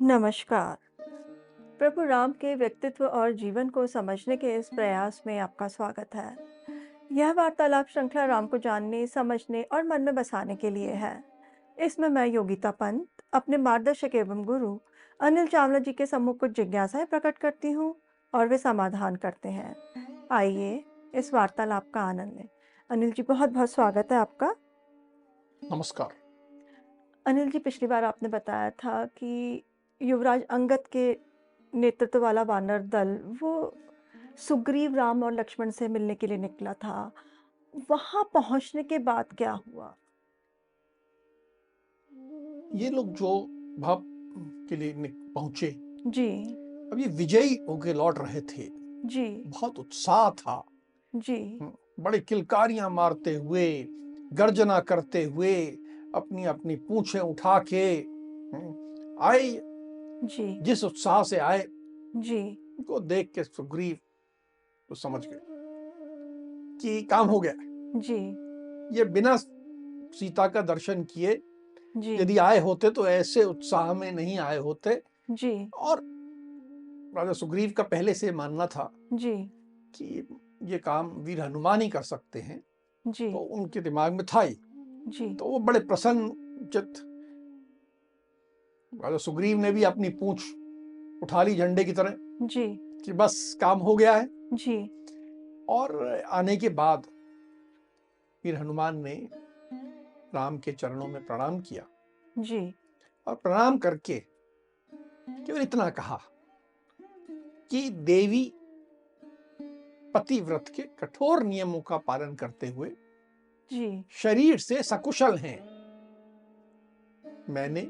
नमस्कार। प्रभु राम के व्यक्तित्व और जीवन को समझने के इस प्रयास में आपका स्वागत है। यह वार्तालाप श्रृंखला राम को जानने, समझने और मन में बसाने के लिए है। इसमें मैं योगिता पंत अपने मार्गदर्शक एवं गुरु अनिल चावला जी के सम्मुख कुछ जिज्ञासाएं प्रकट करती हूँ और वे समाधान करते हैं। आइए इस वार्तालाप का आनंद लें। अनिल जी, बहुत बहुत स्वागत है आपका। नमस्कार। अनिल जी, पिछली बार आपने बताया था कि युवराज अंगद के नेतृत्व वाला वानर दल वो सुग्रीव, राम और लक्ष्मण से मिलने के लिए निकला था। वहां पहुंचने के बाद क्या हुआ? ये लोग जो भाव के लिए पहुंचे, जी। अब ये विजयी होके लौट रहे थे। जी। बहुत उत्साह था। जी। बड़ी किलकारियां मारते हुए, गर्जना करते हुए, अपनी अपनी पूंछें उठा के आए। जी। जिस उत्साह से आए, जी। उनको देख के सुग्रीव तो समझ गए कि काम हो गया। जी। ये बिना सीता का दर्शन किए जी। यदि आए होते तो ऐसे उत्साह में नहीं आए होते। जी। और राजा सुग्रीव का पहले से मानना था जी। कि ये काम वीर हनुमान ही कर सकते हैं, जी। तो उनके दिमाग में था ही। जी। तो वो बड़े प्रसन्नचित्त, राजा सुग्रीव ने भी अपनी पूंछ उठा ली झंडे की तरह जी। कि बस काम हो गया है। जी। और आने के बाद वीर हनुमान ने राम के चरणों में प्रणाम किया जी। और प्रणाम करके केवल इतना कहा कि देवी पतिव्रत के कठोर नियमों का पालन करते हुए जी। शरीर से सकुशल हैं। मैंने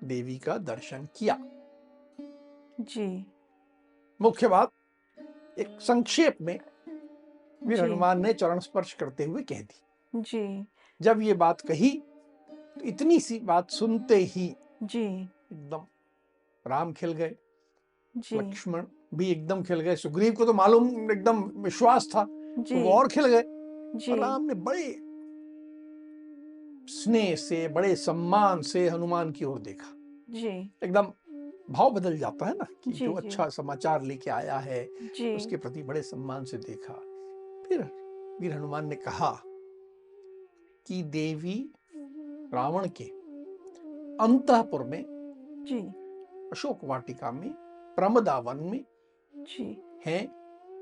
देवी का दर्शन किया। जी। मुख्य बात एक संक्षेप में वीर जी। हनुमान ने चरण स्पर्श करते हुए कह दी। जी। जब ये बात कही तो इतनी सी बात सुनते ही जी। एकदम राम खिल गए, जी। लक्ष्मण भी एकदम खिल गए। सुग्रीव को तो मालूम एकदम विश्वास था, तो जी। वो और खिल गए। जी। और राम ने बड़े स्नेह से, बड़े सम्मान से हनुमान की ओर देखा। जी। एकदम भाव बदल जाता है ना कि जी। जो जी। अच्छा समाचार लेके आया है जी। उसके प्रति बड़े सम्मान से देखा। फिर वीर हनुमान ने कहा कि देवी रावण के अंतःपुर में, जी। अशोक वाटिका में, प्रमदावन में जी। हैं।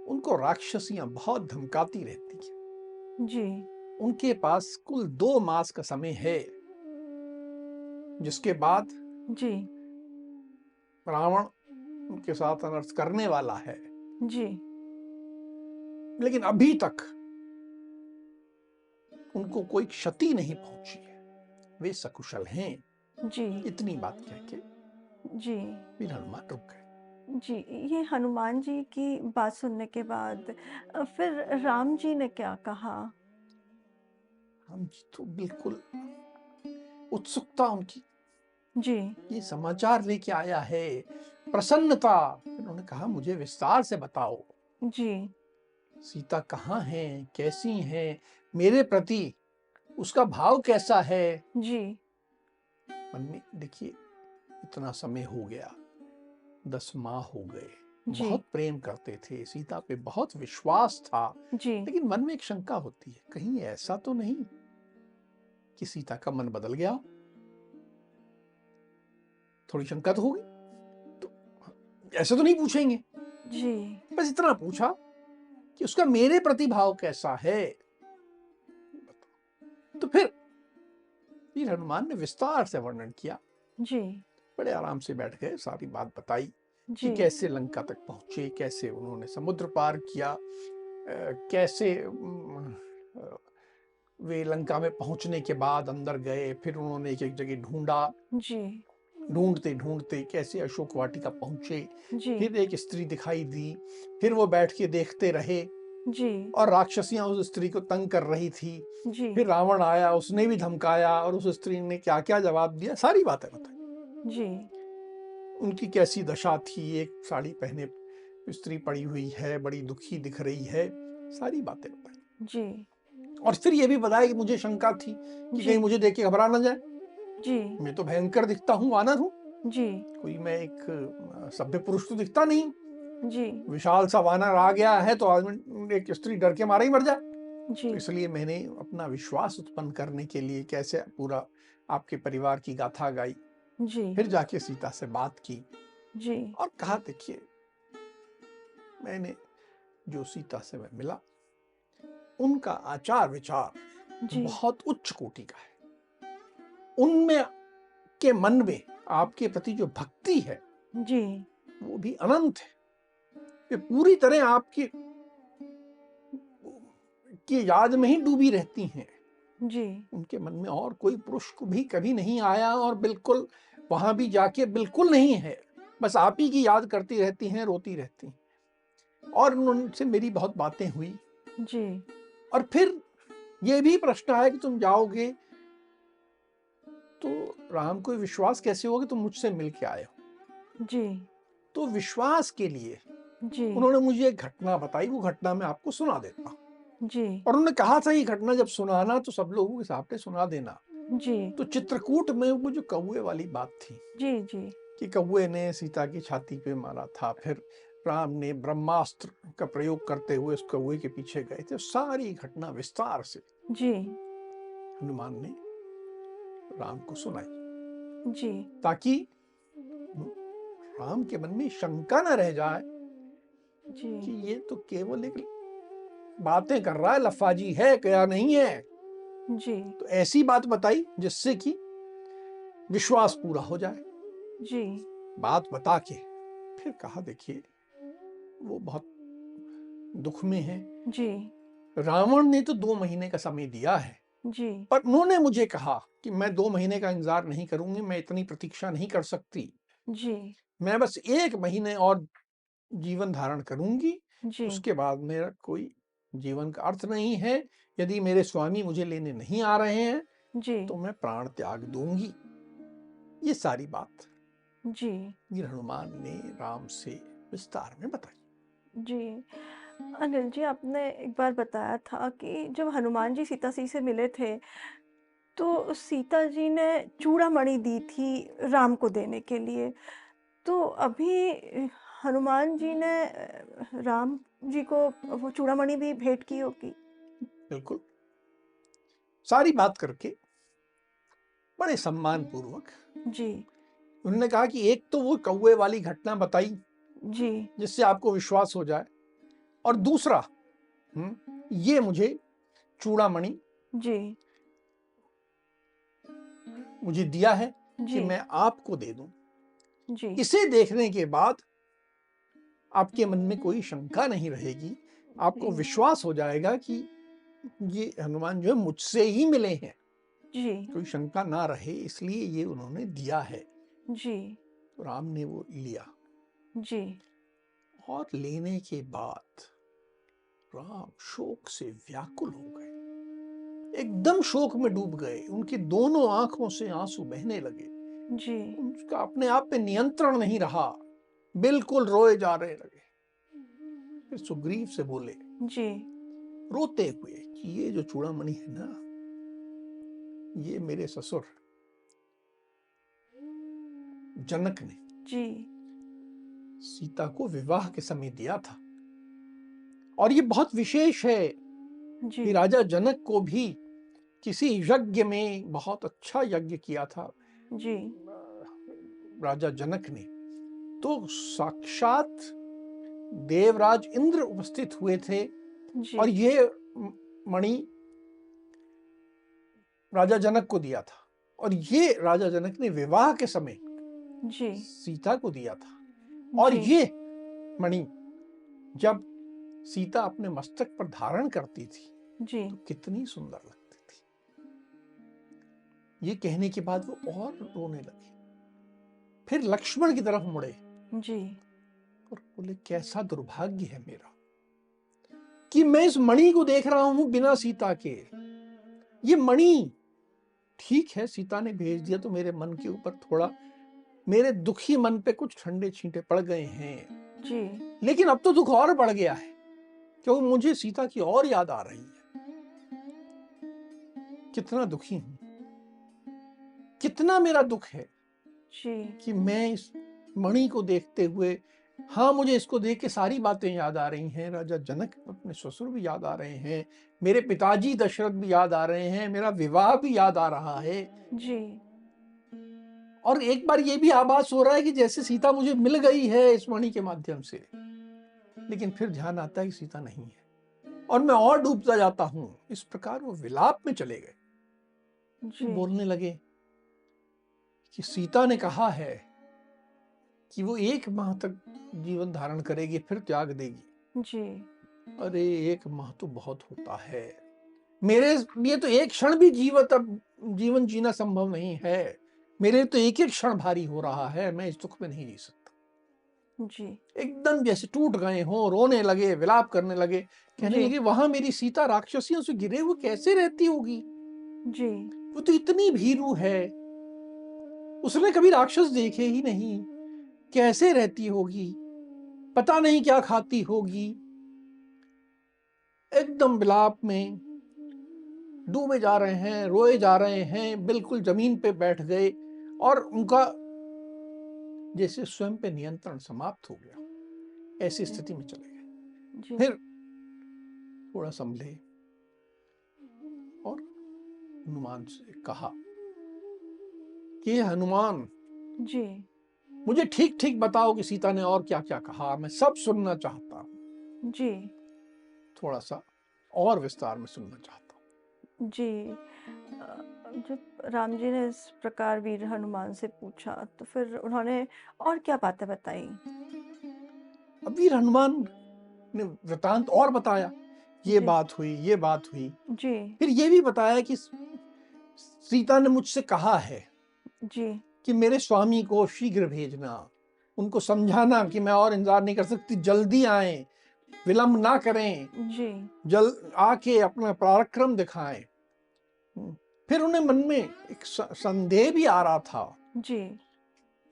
उनको राक्षसियां बहुत धमकाती रहती हैं। जी। उनके पास कुल 2 मास का समय है, जिसके बाद जी। रावण उनके साथ अनर्थ करने वाला है। जी। लेकिन अभी तक उनको कोई क्षति नहीं पहुंची है, वे सकुशल हैं। जी। इतनी बात कह के जी। वीर हनुमान रुक गए। जी, ये हनुमान जी की बात सुनने के बाद फिर राम जी ने क्या कहा? हम तो बिल्कुल उत्सुकता उनकी, जी। ये समाचार लेके आया है, प्रसन्नता। उन्होंने कहा मुझे विस्तार से बताओ, जी। सीता कहाँ है, कैसी है, मेरे प्रति उसका भाव कैसा है। जी। मन में देखिए, इतना समय हो गया, 10 माह हो गए, जी। बहुत प्रेम करते थे, सीता पे बहुत विश्वास था। जी। लेकिन मन में एक शंका होती है, कहीं ऐसा तो नहीं कि सीता का मन बदल गया। थोड़ी शंका तो होगी। तो ऐसे तो नहीं पूछेंगे, जी। बस इतना पूछा कि उसका मेरे प्रति भाव कैसा है। तो फिर वीर हनुमान ने विस्तार से वर्णन किया। जी। बड़े आराम से बैठ गए, सारी बात बताई कि जी। कैसे लंका तक पहुंचे, कैसे उन्होंने समुद्र पार किया, कैसे वे लंका में पहुंचने के बाद अंदर गए, फिर उन्होंने एक एक जगह ढूंढा, जी। ढूंढते ढूंढते कैसे अशोक वाटिका पहुंचे। जी। फिर एक स्त्री दिखाई दी, फिर वो बैठ के देखते रहे जी। और राक्षसियां उस स्त्री को तंग कर रही थी। जी। फिर रावण आया, उसने भी धमकाया और उस स्त्री ने क्या क्या जवाब दिया, सारी बातें बताई। जी। उनकी कैसी दशा थी, एक साड़ी पहने स्त्री पड़ी हुई है, बड़ी दुखी दिख रही है, सारी बातें बताई। जी। और फिर ये भी बताया कि मुझे शंका थी कि जी। कहीं मुझे देख के घबरा ना जाए। जी, मैं तो भयंकर दिखता हूँ, वानर हूँ, जी, कोई मैं एक सभ्य पुरुष तो दिखता नहीं। जी, विशाल सा वानर आ गया है तो आदमी, एक स्त्री डर के मारा ही मर जाए। जी, तो इसलिए मैंने अपना विश्वास उत्पन्न करने के लिए कैसे पूरा आपके परिवार की गाथा गाई, जी, फिर जाके सीता से बात की जी, और कहा देखिए, मैंने जो सीता से मैं मिला, उनका आचार विचार जी, बहुत उच्च कोटि का है। उनमें के मन में आपके प्रति जो भक्ति है जी, वो भी अनंत है। वे पूरी तरह आपकी की याद में ही डूबी रहती हैं। जी, उनके मन में और कोई पुरुष को भी कभी नहीं आया और बिल्कुल वहां भी जाके बिल्कुल नहीं है, बस आप ही की याद करती रहती हैं, रोती रहती हैं। और उनसे मेरी बहुत बातें हुई जी, और फिर ये भी प्रश्न आया कि तुम जाओगे तो राम को विश्वास कैसे होगा तुम मुझसे मिल के आए हो। जी, तो विश्वास के लिए जी, उन्होंने मुझे एक घटना बताई, वो घटना मैं आपको सुना देता हूँ। जी, और उन्होंने कहा था ये घटना जब सुनाना तो सब लोगों के सामने सुना देना। जी, तो चित्रकूट में वो जो कौवे वाली बात थी जी, जी, कि कौवे ने सीता की छाती पे मारा था, फिर राम ने ब्रह्मास्त्र का प्रयोग करते हुए उस कौवे के पीछे गए थे, सारी घटना विस्तार से जी, हनुमान ने राम को सुनाई जी, ताकि राम के मन में शंका न रह जाए कि जी, ये तो केवल एक बातें कर रहा है, लफाजी है क्या नहीं है। जी, तो ऐसी बात बताई जिससे कि विश्वास पूरा हो जाए। जी, बात बता के फिर कहा देखिए, वो बहुत दुख में है। जी, रावण ने तो 2 महीने का समय दिया है, जी, पर उन्होंने मुझे कहा कि मैं 2 महीने का इंतजार नहीं करूंगी, मैं इतनी प्रतीक्षा नहीं कर सकती, जी, मैं बस 1 महीने और जीवन धारण करूंगी, जी, उसके बाद मेरा कोई जीवन का अर्थ नहीं है। यदि मेरे स्वामी मुझे लेने नहीं आ रहे हैं जी, तो मैं प्राण त्याग दूंगी। ये सारी बात जी, वीर हनुमान ने राम से विस्तार में बताई। जी। अनिल जी, आपने एक बार बताया था कि जब हनुमान जी सीता जी से मिले थे, तो सीता जी ने चूड़ामणि दी थी राम को देने के लिए। तो अभी हनुमान जी ने राम जी को वो चूड़ामणि भी भेंट की होगी। बिल्कुल, सारी बात करके बड़े सम्मान पूर्वक जी, उन्होंने कहा कि एक तो वो कौवे वाली घटना बताई जी, जिससे आपको विश्वास हो जाए, और दूसरा ये मुझे चूड़ामणि जी, मुझे दिया है कि जी, मैं आपको दे दूं। जी, इसे देखने के बाद आपके मन में कोई शंका नहीं रहेगी, आपको जी, विश्वास हो जाएगा कि ये हनुमान जो है मुझसे ही मिले हैं, जी, कोई शंका ना रहे, इसलिए ये उन्होंने दिया है। जी, तो राम ने वो लिया जी, और लेने के बाद राम शोक से व्याकुल हो गए, एकदम शोक में डूब गए, उनकी दोनों आंखों से आंसू बहने लगे, जी, उनका अपने आप पे नियंत्रण नहीं रहा, बिल्कुल रोए जा रहे लगे। फिर सुग्रीव से बोले जी, रोते हुए कि ये जो चूड़ामणि है ना, ये मेरे ससुर जनक ने जी, सीता को विवाह के समय दिया था, और ये बहुत विशेष है जी, कि राजा जनक को भी किसी यज्ञ में, बहुत अच्छा यज्ञ किया था जी, राजा जनक ने, तो साक्षात देवराज इंद्र उपस्थित हुए थे, जी, और ये मणि राजा जनक को दिया था, और ये राजा जनक ने विवाह के समय जी, सीता को दिया था। और जी, ये मणि जब सीता अपने मस्तक पर धारण करती थी जी, तो कितनी सुंदर लगती थी। ये कहने के बाद वो और रोने लगे, फिर लक्ष्मण की तरफ मुड़े जी, और बोले कैसा दुर्भाग्य है मेरा कि मैं इस मणि को देख रहा हूं बिना सीता के। ये मणि, ठीक है सीता ने भेज दिया तो मेरे मन के ऊपर थोड़ा, मेरे दुखी मन पे कुछ ठंडे छींटे पड़ गए हैं, जी, लेकिन अब तो दुख और बढ़ गया है क्योंकि मुझे सीता की और याद आ रही है। कितना दुखी हूं कितना मेरा दुख है जी। कि मैं इस मणि को देखते हुए, हाँ, मुझे इसको देख के सारी बातें याद आ रही हैं, राजा जनक अपने ससुर भी याद आ रहे हैं, मेरे पिताजी दशरथ भी याद आ रहे हैं, मेरा विवाह भी याद आ रहा है, जी। और एक बार ये भी आभास हो रहा है कि जैसे सीता मुझे मिल गई है इस मणि के माध्यम से। लेकिन फिर ध्यान आता है कि सीता नहीं है, और मैं और डूबता जाता हूं। इस प्रकार वो विलाप में चले गए। फिर जी। बोलने लगे कि सीता ने कहा है कि वो 1 माह तक जीवन धारण करेगी, फिर त्याग देगी। जी। अरे 1 माह तो बहुत होता है, मेरे लिए तो एक क्षण भी जीवन जीना संभव नहीं है। मेरे तो एक एक क्षण भारी हो रहा है, मैं इस दुख में नहीं जी सकता। जी। एकदम जैसे टूट गए हों, रोने लगे, विलाप करने लगे, कहने जी। लगे वहां मेरी सीता राक्षसियों से घिरे हुए कैसे रहती होगी? जी। वो तो इतनी भीरू है, उसने कभी राक्षस देखे ही नहीं, कैसे रहती होगी, पता नहीं क्या खाती होगी। एकदम विलाप में डूबे जा रहे हैं, रोए जा रहे हैं, बिल्कुल जमीन पे बैठ गए, और उनका जैसे स्वयं पे नियंत्रण समाप्त हो गया। ऐसी स्थिति में चले गए। जी। फिर थोड़ा संभले और हनुमान से कहा कि हनुमान, जी। मुझे ठीक ठीक बताओ कि सीता ने और क्या क्या कहा, मैं सब सुनना चाहता हूं। जी। थोड़ा सा और विस्तार में सुनना चाहता हूं। जी। जब राम जी ने इस प्रकार वीर हनुमान से पूछा, तो फिर उन्होंने और क्या बातें बताई? अब वीर हनुमान ने वृतांत और बताया, ये जी। बात हुई, ये बात हुई। जी। फिर ये भी बताया कि सीता ने मुझसे कहा है जी। कि मेरे स्वामी को शीघ्र भेजना, उनको समझाना कि मैं और इंतजार नहीं कर सकती, जल्दी आए, विलंब ना करें, जी। आके अपना पराक्रम दिखाएं। फिर उन्हें मन में एक संदेह भी आ रहा था जी।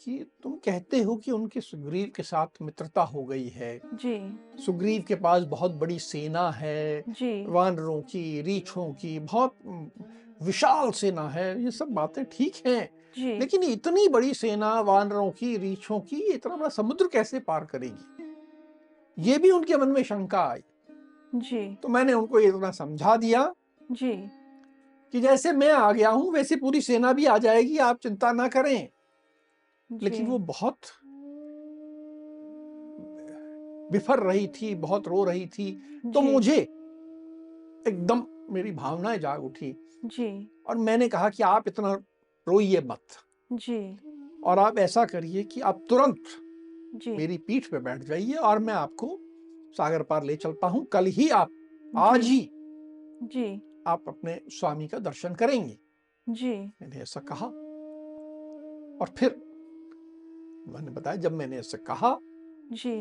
कि तुम कहते हो कि उनके सुग्रीव के साथ मित्रता हो गई है, जी। सुग्रीव के पास बहुत बड़ी सेना है, जी। वानरों की, रीछों की बहुत विशाल सेना है, ये सब बातें ठीक हैं, जी। लेकिन इतनी बड़ी सेना वानरों की, रीछों की, इतना बड़ा समुद्र कैसे पार करेगी? ये भी उनके मन में शंका आई। जी। तो मैंने उनको इतना समझा दिया जी। कि जैसे मैं आ गया हूं वैसे पूरी सेना भी आ जाएगी, आप चिंता ना करें। जी। लेकिन वो बहुत बिफर रही थी, बहुत रो रही थी। तो जी। मुझे एकदम मेरी भावनाएं जाग उठी, जी। और मैंने कहा कि आप इतना रोइए मत, जी। और आप ऐसा करिए कि आप तुरंत जी। मेरी पीठ पे बैठ जाइए, और मैं आपको सागर पार ले चलता हूं। कल ही आप, जी। आज ही जी। आप अपने स्वामी का दर्शन करेंगे। जी। मैंने ऐसा कहा, और फिर मैंने बताया, जब मैंने ऐसा कहा जी।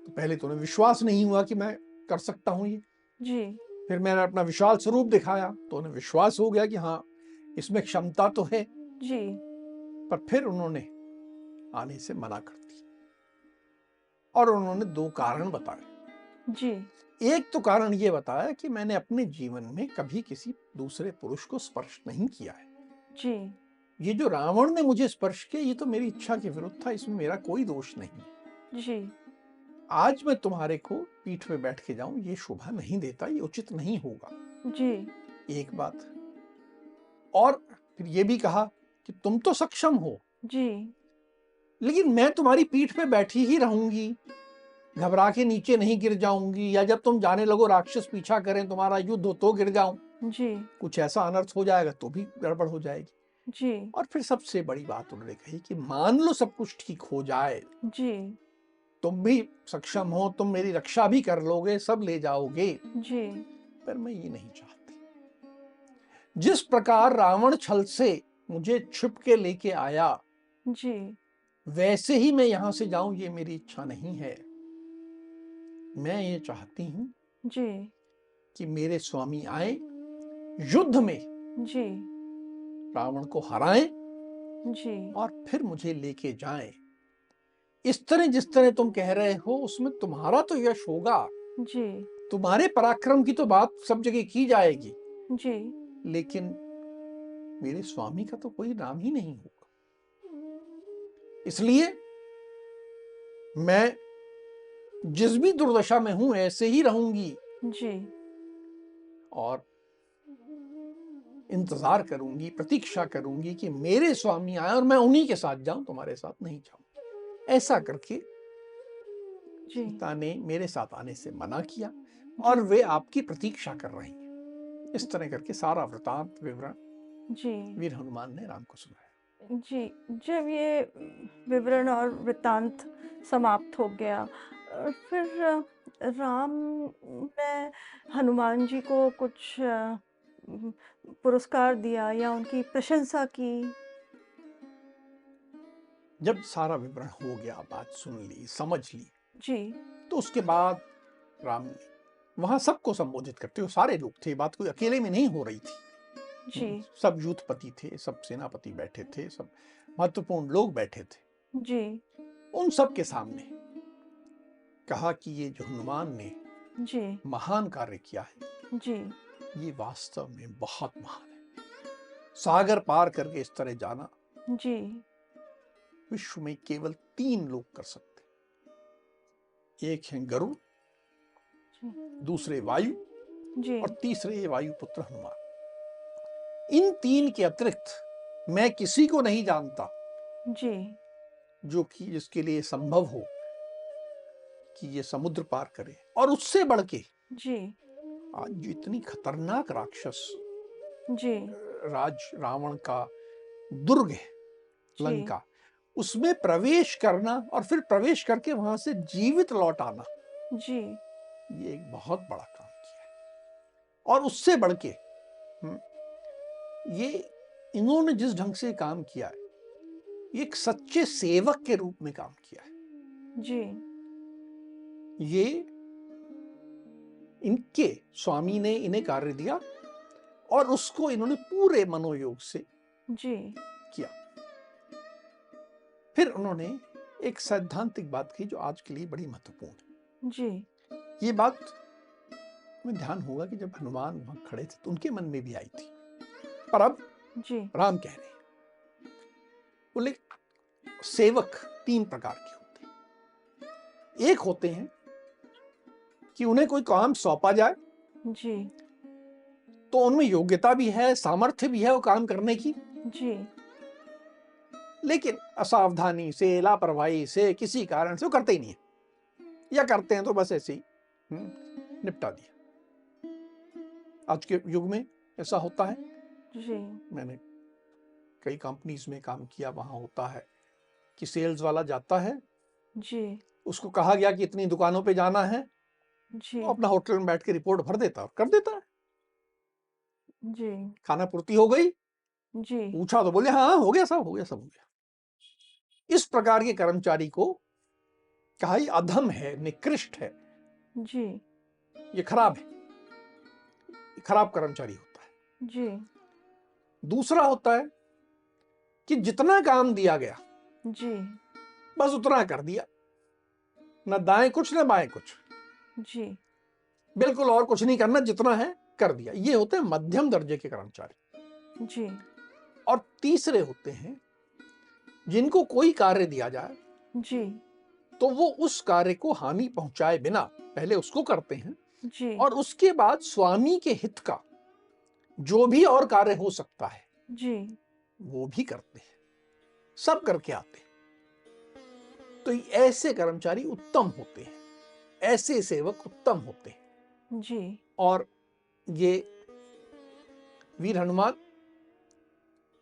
तो पहले तो उन्हें विश्वास नहीं हुआ कि मैं कर सकता हूं ये। जी। फिर मैंने अपना विशाल स्वरूप दिखाया तो उन्हें विश्वास हो गया कि हाँ, इसमें क्षमता तो है। जी। पर फिर उन्होंने आने से मना कर दिया, और उन्होंने 2 कारण बताए। जी। एक तो कारण ये बताया कि मैंने अपने जीवन में कभी किसी दूसरे पुरुष को स्पर्श नहीं किया है। जी। ये जो रावण ने मुझे स्पर्श किया, ये तो मेरी इच्छा के विरुद्ध था, इसमें मेरा कोई दोष नहीं है। जी। आज मैं तुम्हारे को पीठ पे बैठ के जाऊं, ये शोभा नहीं देता, ये उचित नहीं होगा। जी। एक बात। और फिर ये भी कहा कि तुम तो सक्षम हो, जी। लेकिन मैं तुम्हारी पीठ पे बैठी ही रहूंगी, घबरा के नीचे नहीं गिर जाऊंगी, या जब तुम जाने लगो राक्षस पीछा करें, तुम्हारा युद्ध हो तो गिर जाऊं, जी। कुछ ऐसा अनर्थ हो जाएगा तो भी गड़बड़ हो जाएगी। जी। और फिर सबसे बड़ी बात उन्होंने कही कि मान लो सब कुछ ठीक हो जाए, जी। तुम भी सक्षम हो, तुम मेरी रक्षा भी कर लोगे, सब ले जाओगे, जी। पर मैं ये नहीं चाहती। जिस प्रकार रावण छल से मुझे छुप के लेके आया, जी। वैसे ही मैं यहां से जाऊं, ये मेरी इच्छा नहीं है। मैं ये चाहती हूं जी। कि मेरे स्वामी आए, युद्ध में जी। रावण को हराएं, जी। और फिर मुझे लेके जाएं। इस तरह जिस तरह तुम कह रहे हो, उसमें तुम्हारा तो यश होगा, जी। तुम्हारे पराक्रम की तो बात सब जगह की जाएगी, जी। लेकिन मेरे स्वामी का तो कोई नाम ही नहीं होगा, इसलिए मैं जिस भी दुर्दशा में हूं ऐसे ही रहूंगी जी। और इंतजार करूंगी, प्रतीक्षा करूंगी कि मेरे स्वामी आए और मैं उन्हीं के साथ जाऊं, तुम्हारे साथ नहीं जाऊं। ऐसा करके जी। सीता ने मेरे साथ आने से मना किया जी। और वे आपकी प्रतीक्षा कर रही हैं। इस तरह करके सारा वृतांत विवरण जी। वीर हनुमान ने राम को सुनाया। जी, जब ये विवरण और वृत्तांत समाप्त हो गया, फिर राम ने हनुमान जी को कुछ पुरस्कार दिया या उनकी प्रशंसा की? जब सारा विवरण हो गया, बात सुन ली, समझ ली, जी। तो उसके बाद राम ने वहां सबको संबोधित करते हुए, सारे लोग थे, बात कोई अकेले में नहीं हो रही थी। जी। सब यूथपति थे, सब सेनापति बैठे थे, सब महत्वपूर्ण लोग बैठे थे। जी। उन सब के सामने कहा कि ये जो हनुमान ने जी। महान कार्य किया है, जी। ये वास्तव में बहुत महान है। सागर पार करके इस तरह जाना जी। विश्व में केवल 3 लोग कर सकते। एक हैं गरुड़, जी। दूसरे वायु जी। और तीसरे ये वायुपुत्र हनुमान। इन 3 के अतिरिक्त मैं किसी को नहीं जानता जी। जो कि जिसके लिए संभव हो कि ये समुद्र पार करे। और उससे बढ़ के जी। आज जो इतनी खतरनाक राक्षस जी। राज रावण का दुर्ग है जी। लंका, उसमें प्रवेश करना और फिर प्रवेश करके वहां से जीवित लौट आना, जी। ये एक बहुत बड़ा काम किया है। और उससे बढ़ के ये इन्होंने जिस ढंग से काम किया है, ये एक सच्चे सेवक के रूप में काम किया है। जी। ये इनके स्वामी ने इन्हें कार्य दिया और उसको इन्होंने पूरे मनोयोग से जी। किया। फिर उन्होंने एक सैद्धांतिक बात की जो आज के लिए बड़ी महत्वपूर्ण है। जी। ये बात में ध्यान होगा कि जब हनुमान वहां खड़े थे तो उनके मन में भी आई थी, पर अब जी। राम कह रहे हैं, बोले सेवक 3 प्रकार के होते हैं। एक होते हैं कि उन्हें कोई काम सौंपा जाए जी। तो उनमें योग्यता भी है, सामर्थ्य भी है वो काम करने की, जी। लेकिन असावधानी से, लापरवाही से, किसी कारण से वो करते ही नहीं है, या करते हैं तो बस ऐसे ही निपटा दिया। आज के युग में ऐसा होता है। जी। मैंने कई कंपनीज में काम किया, वहां होता है कि सेल्स वाला जाता है, जी। उसको कहा गया कि इतनी दुकानों पे जाना है, जी। वो अपना होटल में बैठ के रिपोर्ट भर देता और कर देता है। जी। खाना पूर्ति हो गई, जी। पूछा तो बोले हाँ हो गया, सब हो गया, सब हो गया। इस प्रकार के कर्मचारी को कहा ही अधम है, निकृष्ट है, जी। ये खराब है, ये खराब कर्मचारी होता है। जी। दूसरा होता है कि जितना काम दिया गया जी। बस उतना कर दिया, न दाएं कुछ न बाएं कुछ, जी। बिल्कुल और कुछ नहीं करना, जितना है कर दिया। ये होते हैं मध्यम दर्जे के कर्मचारी। जी। और तीसरे होते हैं जिनको कोई कार्य दिया जाए जी। तो वो उस कार्य को हानि पहुंचाए बिना पहले उसको करते हैं जी। और उसके बाद स्वामी के हित का जो भी और कार्य हो सकता है जी। वो भी करते हैं, सब करके आते हैं। तो ऐसे कर्मचारी उत्तम होते हैं, ऐसे सेवक उत्तम होते हैं। जी। और ये वीर हनुमान,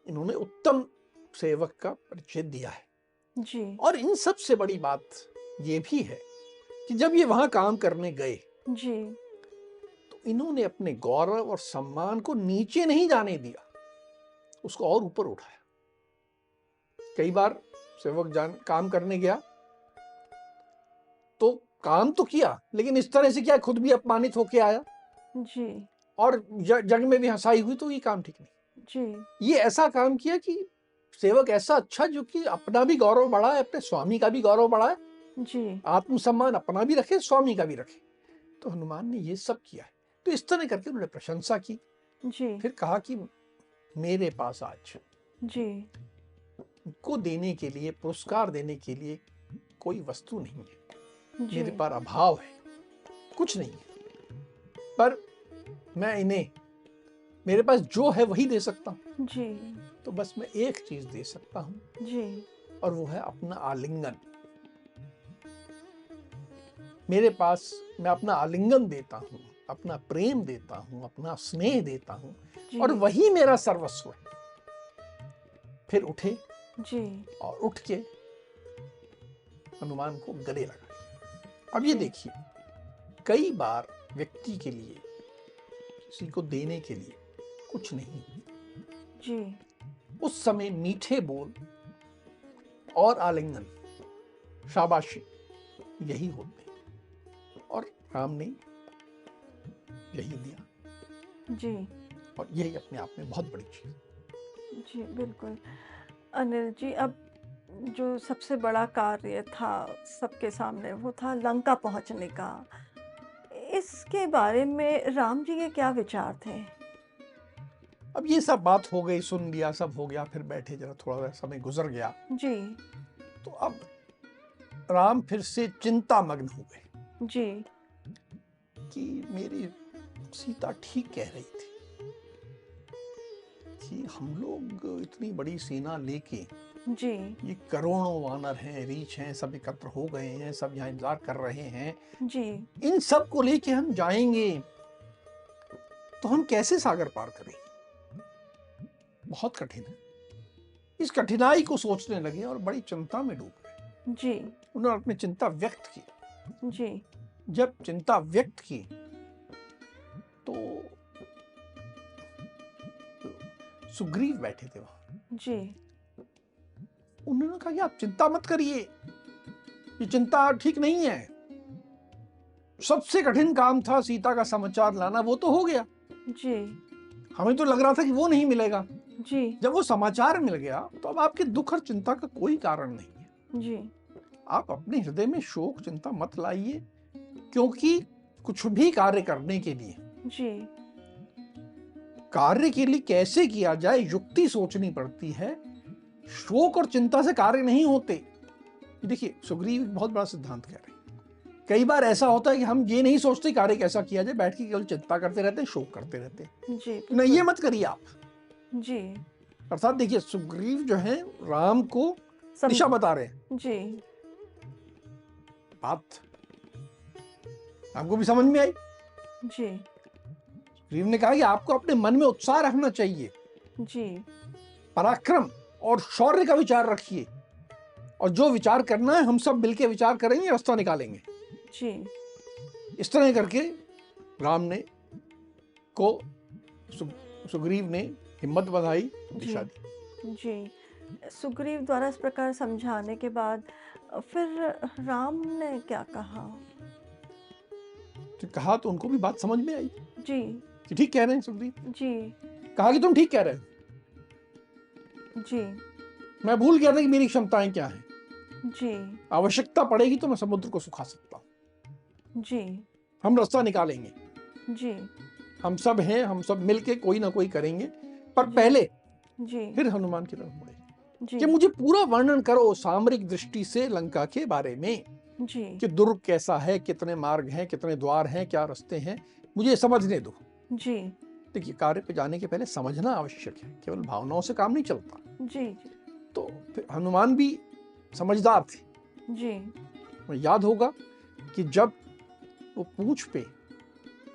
इन्होंने उत्तम सेवक का परिचय दिया है। जी। और इन सब से बड़ी बात ये भी है कि जब ये वहां काम करने गए जी। तो इन्होंने अपने गौरव और सम्मान को नीचे नहीं जाने दिया, उसको और ऊपर उठाया। कई बार सेवक काम करने गया तो काम तो किया, लेकिन इस तरह से क्या खुद भी अपमानित होके आया जी। और जग में भी हंसाई हुई, तो ये काम ठीक नहीं। जी। ये ऐसा काम किया कि सेवक ऐसा अच्छा जो कि अपना भी गौरव बढ़ाए, अपने स्वामी का भी गौरव बढ़ाए, जी। आत्मसम्मान अपना भी रखे, स्वामी का भी रखे। तो हनुमान ने ये सब किया है। तो इस तरह करके उन्होंने प्रशंसा की। जी। फिर कहा कि मेरे पास आज जी, को देने के लिए, पुरस्कार देने के लिए कोई वस्तु नहीं है। जी, मेरे पर अभाव है, कुछ नहीं है। पर मैं इन्हें, मेरे पास जो है वही दे सकता हूँ। जी, तो बस मैं एक चीज दे सकता हूँ जी, और वो है अपना आलिंगन। मेरे पास मैं अपना आलिंगन देता हूँ, अपना प्रेम देता हूँ, अपना स्नेह देता हूँ और जी, वही मेरा सर्वस्व है। फिर उठे जी, और उठ के हनुमान को गले लगाए। अब ये जी, देखिए, कई बार व्यक्ति के लिए, किसी को देने के लिए कुछ नहीं, जी, उस समय मीठे बोल और आलिंगन, शाबाशी, यही होते हैं। और राम ने यही दिया जी, और यही अपने आप में बहुत बड़ी चीज। जी, बिल्कुल। अनिल जी, अब जो सबसे बड़ा कार्य था सबके सामने, वो था लंका पहुँचने का। इसके बारे में राम जी के क्या विचार थे? अब ये सब बात हो गई, सुन लिया, सब हो गया, फिर बैठे, जरा थोड़ा समय गुजर गया, जी, तो अब राम फिर से चिंता मग्न हो गए जी, कि मेरी सीता ठीक कह रही थी कि हम लोग इतनी बड़ी सेना लेके, जी, ये करोड़ों वानर हैं, रीछ हैं, सब एकत्र हो गए हैं, सब यहाँ इंतजार कर रहे हैं, जी, इन सब को लेके हम जाएंगे तो हम कैसे सागर पार करें? बहुत कठिन है। इस कठिनाई को सोचने लगे और बड़ी चिंता में डूब गए। जी, उन्होंने अपनी चिंता व्यक्त की। जी, जब चिंता व्यक्त की तो सुग्रीव बैठे थे वहां। जी, उन्होंने कहा कि आप चिंता मत करिए, ये चिंता ठीक नहीं है। सबसे कठिन काम था सीता का समाचार लाना, वो तो हो गया। जी, हमें तो लग रहा था कि वो नहीं मिलेगा। जी, जब वो समाचार मिल गया तो अब आपके दुख और चिंता का कोई कारण नहीं है। जी, आप अपने हृदय में शोक चिंता मत लाइए, क्योंकि कुछ भी कार्य करने के लिए, जी, कार्य के लिए कैसे किया जाए युक्ति सोचनी पड़ती है। शोक और चिंता से कार्य नहीं होते। देखिए, सुग्रीव एक बहुत बड़ा सिद्धांत कह रहे हैं। कई बार ऐसा होता है कि हम ये नहीं सोचते कार्य कैसा किया जाए, बैठ के केवल चिंता करते रहते हैं, शोक करते रहते हैं। जी, नहीं, ये बिल्कुल। मत करिए आप। जी, अर्थात देखिए, सुग्रीव जो है राम को दिशा समझ बता रहे हैं। जी, बात आपको भी समझ में आई। जी, सुग्रीव ने कहा कि आपको अपने मन में उत्साह रखना चाहिए, जी, पराक्रम और शौर्य का विचार रखिए, और जो विचार करना है हम सब मिलकर विचार करेंगे, रास्ता निकालेंगे। जी, इस तरह करके राम ने को सुग्रीव ने हिम्मत बधाई, दिशा दी। जी। सुग्रीव द्वारा इस प्रकार समझाने के बाद फिर राम ने क्या कहा? तो कहा तो उनको भी बात समझ में आई जी, कि ठीक कह रहे हैं सुग्रीव। जी, कहा कि तुम ठीक कह रहे हो, जी, मैं भूल गया था कि मेरी क्षमताएं क्या हैं। जी, आवश्यकता पड़ेगी तो मैं समुद्र को सुखा सकता हूं, जी, हम रास्ता निकालेंगे, जी, हम सब हैं, हम सब मिलके कोई ना कोई करेंगे। पर जी, पहले जी, फिर हनुमान की तरफ मुड़े जी, कि मुझे पूरा वर्णन करो सामरिक दृष्टि से लंका के बारे में, जी, कि दुर्ग कैसा है, कितने मार्ग हैं, कितने द्वार हैं, क्या रास्ते हैं, मुझे समझने दो। जी, देखिए, कार्य पे जाने के पहले समझना आवश्यक है, केवल भावनाओं से काम नहीं चलता। जी, तो फिर हनुमान भी समझदार थे। जी, याद होगा कि जब वो पूंछ पे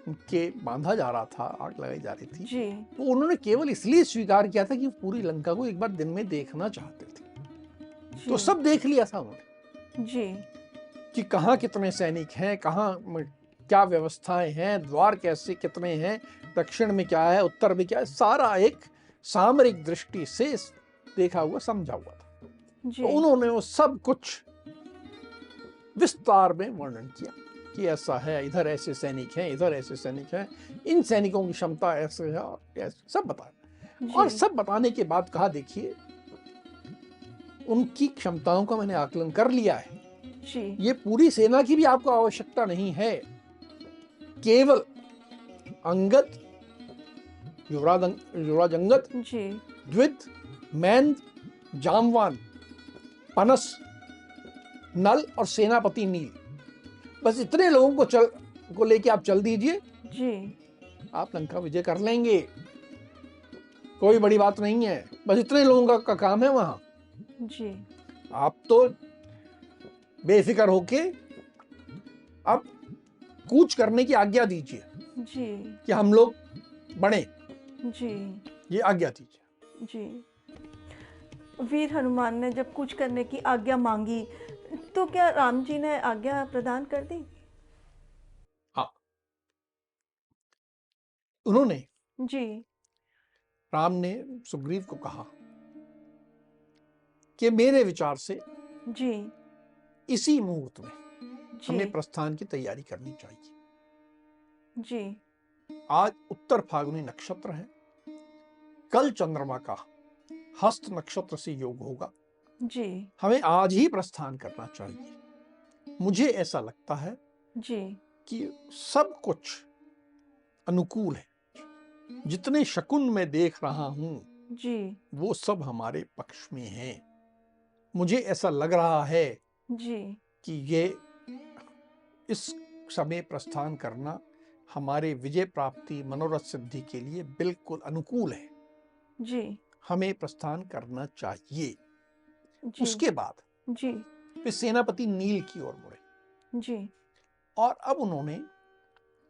उनके बांधा जा रहा था, आग लगाई जा रही थी, जी, तो उन्होंने केवल इसलिए स्वीकार किया था कि पूरी लंका को एक बार दिन में देखना चाहते थे। तो सब देख लिया था उन्होंने जी, कि कहाँ कितने सैनिक हैं, कहाँ क्या व्यवस्थाएं हैं, द्वार कैसे कितने हैं, दक्षिण में क्या है, उत्तर में क्या है, सारा एक सामरिक दृष्टि से देखा हुआ, समझा हुआ था। जी, तो उन्होंने वो सब कुछ विस्तार में वर्णन किया कि ऐसा है, इधर ऐसे सैनिक हैं, इधर ऐसे सैनिक हैं, इन सैनिकों की क्षमता ऐसे है, ऐसे सब बताया। और सब बताने के बाद कहा, देखिए, उनकी क्षमताओं का मैंने आकलन कर लिया है, जी, ये पूरी सेना की भी आपको आवश्यकता नहीं है, केवल अंगद युवराज अंगद, जी, द्विद, मैंद, जामवान, पनस, नल और सेनापति नील, बस इतने लोगों को लेके आप चल दीजिए, जी, आप लंका विजय कर लेंगे। कोई बड़ी बात नहीं है, बस इतने लोगों का काम है वहां। जी, आप तो बेफिक्र होके अब कूच करने की आज्ञा दीजिए जी, कि हम लोग बढ़े, जी, ये आज्ञा दीजिए। जी। वीर हनुमान ने जब कूच करने की आज्ञा मांगी, तो क्या राम जी ने आज्ञा प्रदान कर दी? हाँ, उन्होंने, जी, राम ने सुग्रीव को कहा कि मेरे विचार से जी, इसी मुहूर्त में जी, हमें प्रस्थान की तैयारी करनी चाहिए। जी, आज उत्तर फाल्गुनी नक्षत्र है, कल चंद्रमा का हस्त नक्षत्र से योग होगा, जी, हमें आज ही प्रस्थान करना चाहिए। मुझे ऐसा लगता है जी, कि सब कुछ अनुकूल है, जितने शकुन मैं देख रहा हूं जी, वो सब हमारे पक्ष में हैं। मुझे ऐसा लग रहा है जी, कि ये इस समय प्रस्थान करना हमारे विजय प्राप्ति मनोरथ सिद्धि के लिए बिल्कुल अनुकूल है, जी, हमें प्रस्थान करना चाहिए। जी, उसके बाद जी, वे सेनापति नील की ओर मुड़े जी, और अब उन्होंने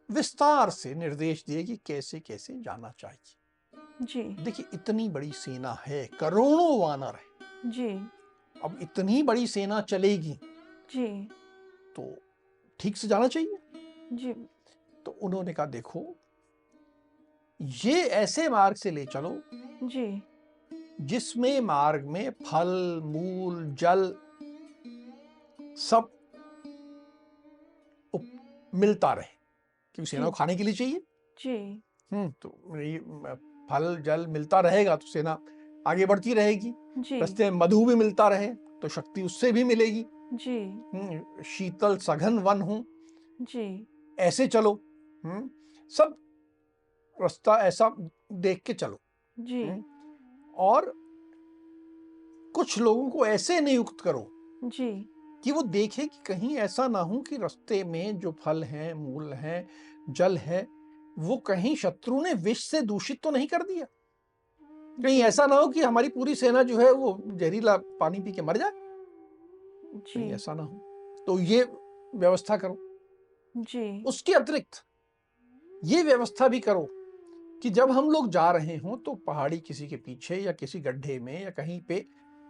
विस्तार से निर्देश दिए कि कैसे कैसे जाना चाहिए। जी, देखिए, इतनी बड़ी सेना है, करोड़ों वानर है, जी, अब इतनी बड़ी सेना चलेगी जी, तो ठीक से जाना चाहिए। जी, तो उन्होंने कहा, देखो, ये ऐसे मार्ग से ले चलो जी, जिसमें मार्ग में फल मूल जल सब मिलता रहे, क्योंकि सेना जी, को खाने के लिए चाहिए। जी, तो ये फल जल मिलता रहेगा तो सेना आगे बढ़ती रहेगी। जी, रास्ते में मधु भी मिलता रहे तो शक्ति उससे भी मिलेगी। जी, शीतल सघन वन हो, जी, ऐसे चलो। सब रास्ता ऐसा देख के चलो। जी, और कुछ लोगों को ऐसे नियुक्त करो जी, कि वो देखे कि कहीं ऐसा ना हो कि रास्ते में जो फल हैं, मूल हैं, जल है, वो कहीं शत्रु ने विष से दूषित तो नहीं कर दिया। कहीं जी, ऐसा ना हो कि हमारी पूरी सेना जो है वो जहरीला पानी पी के मर जाए। जी, कहीं ऐसा ना हो, तो ये व्यवस्था करो। जी, उसके अतिरिक्त ये व्यवस्था भी करो कि जब हम लोग जा रहे हों तो पहाड़ी किसी के पीछे या किसी गड्ढे में या कहीं पे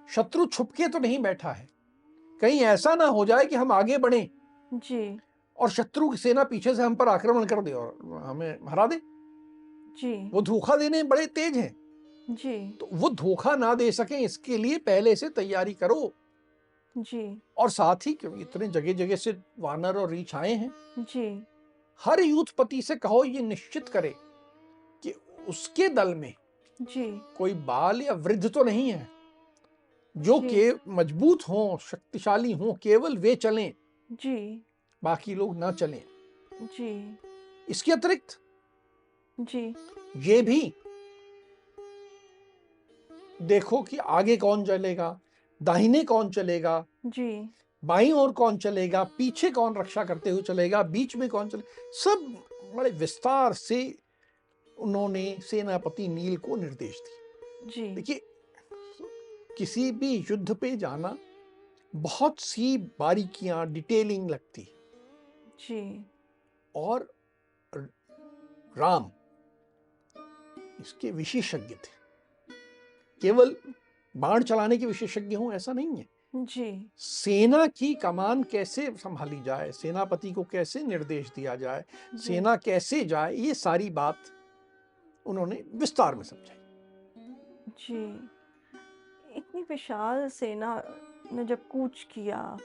शत्रु छुप के तो नहीं बैठा है। कहीं ऐसा ना हो जाए कि हम आगे बढ़े जी, और शत्रु की सेना पीछे से हम पर आक्रमण कर दे और हमें हरा दे। जी, वो धोखा देने में बड़े तेज हैं, जी, तो वो धोखा ना दे सके इसके लिए पहले से तैयारी करो। जी, और साथ ही, क्योंकि इतने जगह जगह से वानर और रीछ आए हैं, जी, हर यूथपति से कहो ये निश्चित करे कि उसके दल में जी, कोई बाल या वृद्ध तो नहीं है, जो जी, के मजबूत हों, शक्तिशाली हों, केवल वे चलें, जी, बाकी लोग ना चलें। जी, इसके अतिरिक्त जी, ये भी देखो कि आगे कौन चलेगा, दाहिने कौन चलेगा, जी, बाईं ओर कौन चलेगा, पीछे कौन रक्षा करते हुए चलेगा, बीच में कौन चले, सब बड़े विस्तार से उन्होंने सेनापति नील को निर्देश दिए। जी, देखिए, किसी भी युद्ध पे जाना बहुत सी बारीकियां, डिटेलिंग लगती है, जी, और राम इसके विशेषज्ञ थे। केवल बाण चलाने के विशेषज्ञ हों ऐसा नहीं है, जी, सेना की कमान कैसे संभाली जाए, सेनापति को कैसे निर्देश दिया जाए, जी, सेना कैसे जाए, ये सारी बात उन्होंने विस्तार में समझाई। जी। इतनी विशाल सेना ने जब कूच किया,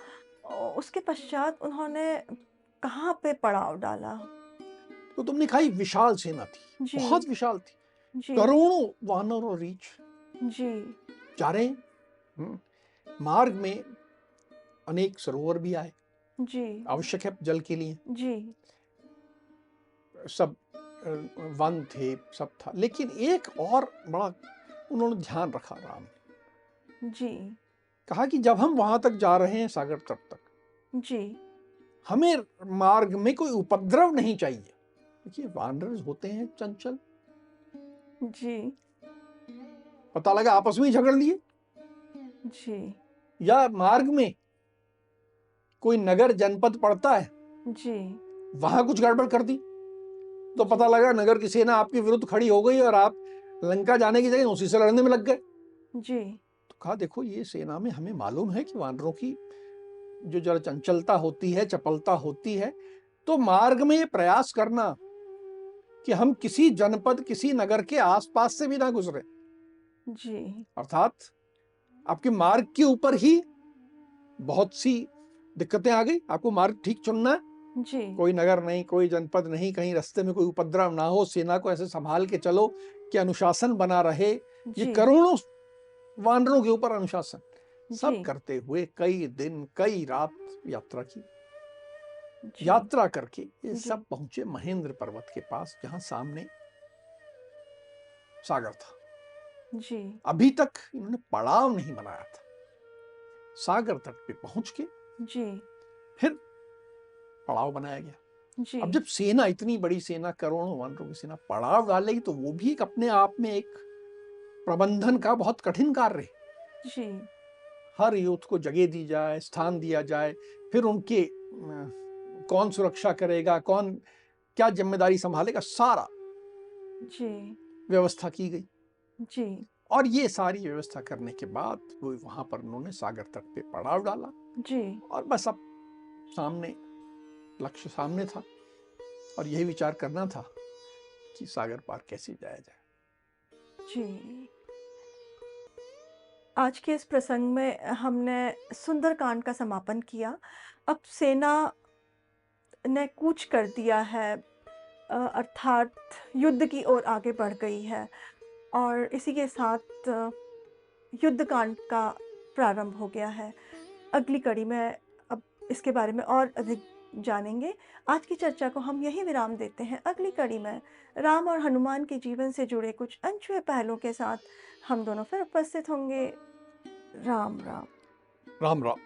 उसके पश्चात उन्होंने कहाँ पे पड़ाव डाला? तो तुमने कहा विशाल सेना थी, जी, बहुत विशाल थी, जी, करोड़ों वानर और रीछ जी, जा रहे हैं। मार्ग में अनेक सरोवर भी आए, जी, आवश्यक है जल के लिए। जी, सब वन थे, सब था, लेकिन एक और बड़ा उन्होंने ध्यान रखा राम ने। जी, कहा कि जब हम वहां तक जा रहे हैं सागर तट तक, जी, हमें मार्ग में कोई उपद्रव नहीं चाहिए। देखिए वानरर्स होते हैं चंचल, जी, पता लगा आपस में ही झगड़ लिए, जी, या मार्ग में कोई नगर जनपद पड़ता है, जी, वहां कुछ गड़बड़ कर दी, तो जी, पता लगा नगर की सेना आपके विरुद्ध खड़ी हो गई और आप लंका जाने की जगह उसी से लड़ने में लग गए। जी, तो कहा देखो ये सेना में हमें मालूम है कि वानरों की जो जरा चंचलता होती है, चपलता होती है, तो मार्ग में ये प्रयास करना कि हम किसी जनपद, किसी नगर के आसपास से भी ना गुजरे, जी, अर्थात आपके मार्ग के ऊपर ही बहुत सी दिक्कतें आ गई। आपको मार्ग ठीक चुनना है, जी, कोई नगर नहीं, कोई जनपद नहीं, कहीं रास्ते में कोई उपद्रव ना हो, सेना को ऐसे संभाल के चलो कि अनुशासन बना रहे। ये जी, करोड़ों वानरों के ऊपर अनुशासन, जी, सब करते हुए कई दिन कई रात यात्रा की। जी, यात्रा करके ये जी, सब पहुंचे महेंद्र पर्वत के पास, जहां सामने सागर था। जी, अभी तक इन्होंने पड़ाव नहीं बनाया था। सागर तट पे पहुंच के जी, फिर पड़ाव बनाया गया। जी, अब जब सेना, इतनी बड़ी सेना, करोड़ों वानरों की सेना पड़ाव डालेगी, तो वो भी एक अपने आप में एक प्रबंधन का बहुत कठिन कार्य है। जी, हर यूथ को जगह दी जाए, स्थान दिया जाए, फिर उनके कौन सुरक्षा करेगा, कौन क्या जिम्मेदारी संभालेगा, सारा जी, व्यवस्था की गई। जी, और ये सारी व्यवस्था करने के बाद वो वहां पर उन्होंने सागर तट पे पड़ाव डाला, जी, और बस अब सामने लक्ष्य सामने था, और यही विचार करना था कि सागर पार कैसे जाया जाए। जी। आज के इस प्रसंग में हमने सुंदरकांड का समापन किया। अब सेना ने कूच कर दिया है, अर्थात युद्ध की ओर आगे बढ़ गई है और इसी के साथ युद्धकांड का प्रारंभ हो गया है। अगली कड़ी में अब इसके बारे में और अधिक जानेंगे। आज की चर्चा को हम यहीं विराम देते हैं। अगली कड़ी में राम और हनुमान के जीवन से जुड़े कुछ अनछुए पहलुओं के साथ हम दोनों फिर उपस्थित होंगे। राम राम। राम राम।